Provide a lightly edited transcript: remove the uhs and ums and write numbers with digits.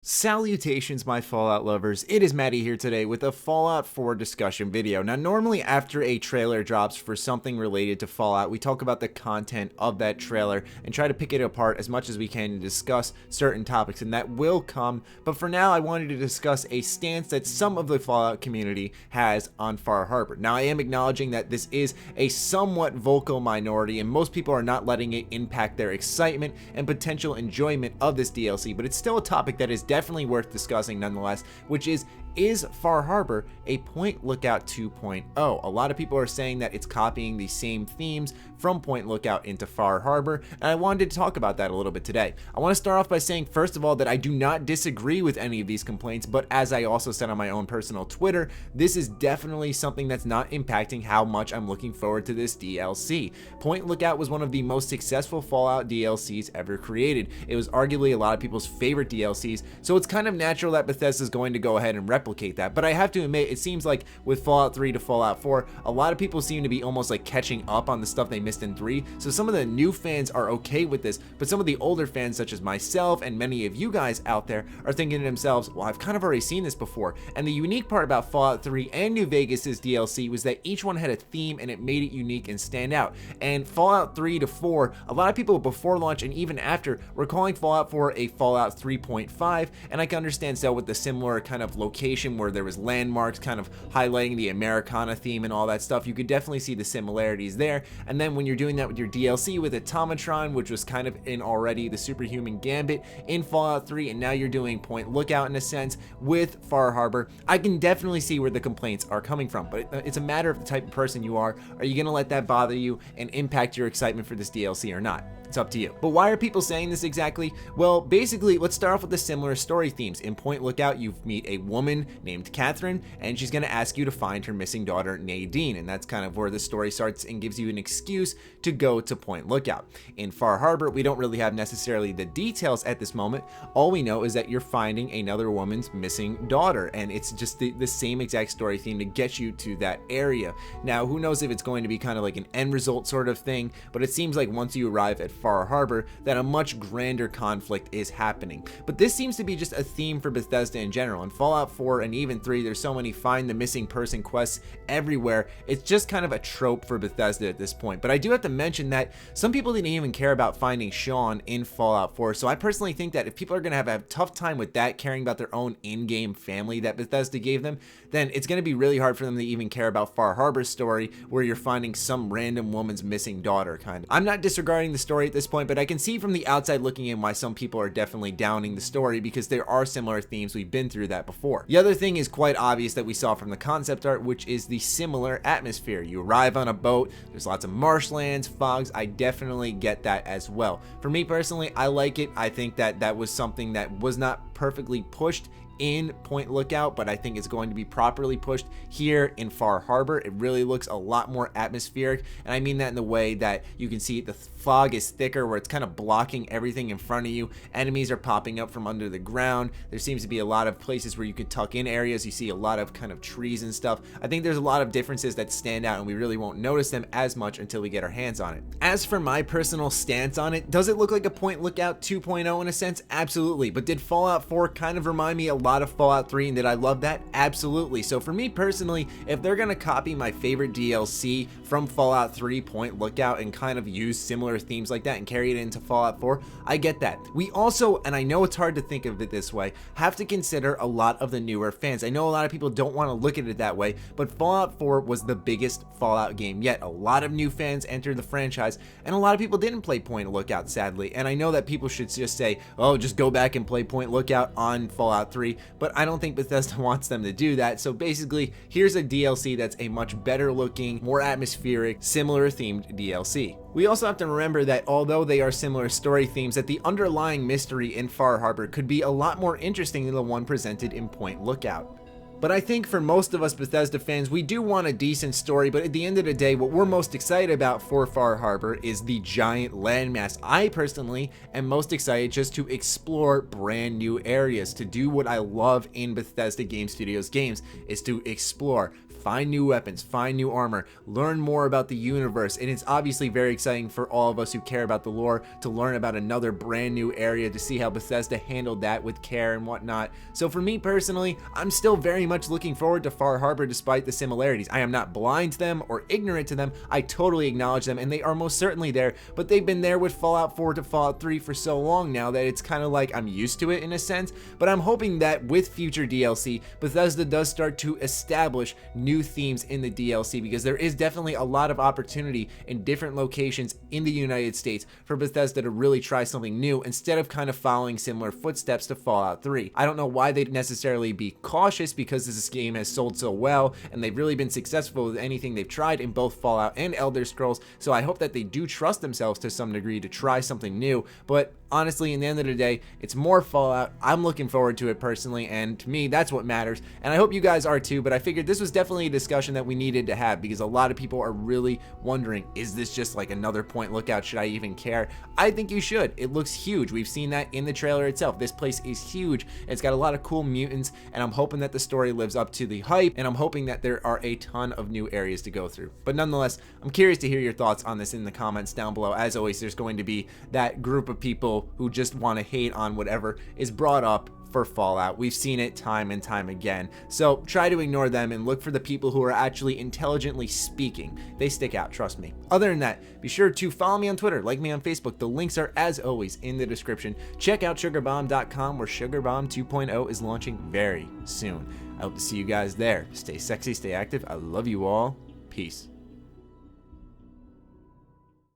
Salutations, my Fallout lovers. It is Matty here today with a Fallout 4 discussion video. Now, normally after a trailer drops for something related to Fallout, we talk about the content of that trailer and try to pick it apart as much as we can to discuss certain topics, and that will come. But for now, I wanted to discuss a stance that some of the Fallout community has on Far Harbor. Now, I am acknowledging that this is a somewhat vocal minority, and most people are not letting it impact their excitement and potential enjoyment of this DLC, but it's still a topic that is definitely worth discussing nonetheless, which is Far Harbor a Point Lookout 2.0? A lot of people are saying that it's copying the same themes from Point Lookout into Far Harbor, and I wanted to talk about that a little bit today. I want to start off by saying, first of all, that I do not disagree with any of these complaints, but as I also said on my own personal Twitter, this is definitely something that's not impacting how much I'm looking forward to this DLC. Point Lookout was one of the most successful Fallout DLCs ever created. It was arguably a lot of people's favorite DLCs, so it's kind of natural that Bethesda is going to go ahead and replicate that. But I have to admit, it seems like with Fallout 3 to Fallout 4, a lot of people seem to be almost like catching up on the stuff they missed in 3. So some of the new fans are okay with this, but some of the older fans, such as myself and many of you guys out there, are thinking to themselves, well, I've kind of already seen this before. And the unique part about Fallout 3 and New Vegas's DLC was that each one had a theme and it made it unique and stand out. And Fallout 3 to 4, a lot of people before launch and even after were calling Fallout 4 a Fallout 3.5, and I can understand so with the similar kind of location where there was landmarks kind of highlighting the Americana theme and all that stuff. You could definitely see the similarities there. And then when you're doing that with your DLC with Automatron, which was kind of in already the superhuman gambit in Fallout 3, and now you're doing Point Lookout in a sense with Far Harbor, I can definitely see where the complaints are coming from. But it's a matter of the type of person you are. Are you going to let that bother you and impact your excitement for this DLC or not? It's up to you. But why are people saying this exactly? Well, basically, let's start off with the similar story themes. In Point Lookout, you meet a woman named Catherine, and she's going to ask you to find her missing daughter, Nadine, and that's kind of where the story starts and gives you an excuse to go to Point Lookout. In Far Harbor, we don't really have necessarily the details at this moment. All we know is that you're finding another woman's missing daughter, and it's just the same exact story theme to get you to that area. Now, who knows if it's going to be kind of like an end result sort of thing, but it seems like once you arrive at Far Harbor, that a much grander conflict is happening. But this seems to be just a theme for Bethesda in general. In Fallout 4 and even 3, there's so many find the missing person quests everywhere. It's just kind of a trope for Bethesda at this point. But I do have to mention that some people didn't even care about finding Sean in Fallout 4. So I personally think that if people are going to have a tough time with that, caring about their own in-game family that Bethesda gave them, then it's going to be really hard for them to even care about Far Harbor's story, where you're finding some random woman's missing daughter kind of. I'm not disregarding the story at this point, but I can see from the outside looking in why some people are definitely downing the story, because there are similar themes. We've been through that before. The other thing is quite obvious that we saw from the concept art, which is the similar atmosphere. You arrive on a boat, there's lots of marshlands, fogs. I definitely get that as well. For me personally, I like it. I think that that was something that was not perfectly pushed in Point Lookout, but I think it's going to be properly pushed here in Far Harbor. It really looks a lot more atmospheric, and I mean that in the way that you can see the fog is thicker, where it's kind of blocking everything in front of you. Enemies are popping up from under the ground. There seems to be a lot of places where you could tuck in areas. You see a lot of kind of trees and stuff. I think there's a lot of differences that stand out, and we really won't notice them as much until we get our hands on it. As for my personal stance on it, does it look like a Point Lookout 2.0 in a sense? Absolutely. But did Fallout 4 kind of remind me a lot of Fallout 3, and did I love that? Absolutely. So for me personally, if they're gonna copy my favorite DLC from Fallout 3, Point Lookout, and kind of use similar themes like that and carry it into Fallout 4, I get that. We also, and I know it's hard to think of it this way, have to consider a lot of the newer fans. I know a lot of people don't want to look at it that way, but Fallout 4 was the biggest Fallout game yet. A lot of new fans entered the franchise, and a lot of people didn't play Point Lookout, sadly. And I know that people should just say, oh, just go back and play Point Lookout on Fallout 3, but I don't think Bethesda wants them to do that. So basically, here's a DLC that's a much better looking, more atmospheric, similar themed DLC. We also have to remember that although they are similar story themes, that the underlying mystery in Far Harbor could be a lot more interesting than the one presented in Point Lookout. But I think for most of us Bethesda fans, we do want a decent story, but at the end of the day, what we're most excited about for Far Harbor is the giant landmass. I personally am most excited just to explore brand new areas, to do what I love in Bethesda Game Studios games, is to explore, find new weapons, find new armor, learn more about the universe. And it's obviously very exciting for all of us who care about the lore to learn about another brand new area, to see how Bethesda handled that with care and whatnot. So for me personally, I'm still very much looking forward to Far Harbor despite the similarities. I am not blind to them or ignorant to them. I totally acknowledge them, and they are most certainly there, but they've been there with Fallout 4 to Fallout 3 for so long now that it's kind of like I'm used to it in a sense. But I'm hoping that with future DLC, Bethesda does start to establish new themes in the DLC, because there is definitely a lot of opportunity in different locations in the United States for Bethesda to really try something new instead of kind of following similar footsteps to Fallout 3. I don't know why they'd necessarily be cautious, because this game has sold so well and they've really been successful with anything they've tried in both Fallout and Elder Scrolls, so I hope that they do trust themselves to some degree to try something new. But honestly, in the end of the day, it's more Fallout. I'm looking forward to it personally, and to me, that's what matters, and I hope you guys are too. But I figured this was definitely a discussion that we needed to have, because a lot of people are really wondering, is this just like another Point Lookout? Should I even care? I think you should. It looks huge. We've seen that in the trailer itself. This place is huge. It's got a lot of cool mutants, and I'm hoping that the story lives up to the hype, and I'm hoping that there are a ton of new areas to go through. But nonetheless, I'm curious to hear your thoughts on this in the comments down below. As always, there's going to be that group of people who just want to hate on whatever is brought up for Fallout. We've seen it time and time again. So try to ignore them and look for the people who are actually intelligently speaking. They stick out, trust me. Other than that, be sure to follow me on Twitter, like me on Facebook. The links are, as always, in the description. Check out sugarbomb.com, where Sugarbomb 2.0 is launching very soon. I hope to see you guys there. Stay sexy, stay active. I love you all. Peace.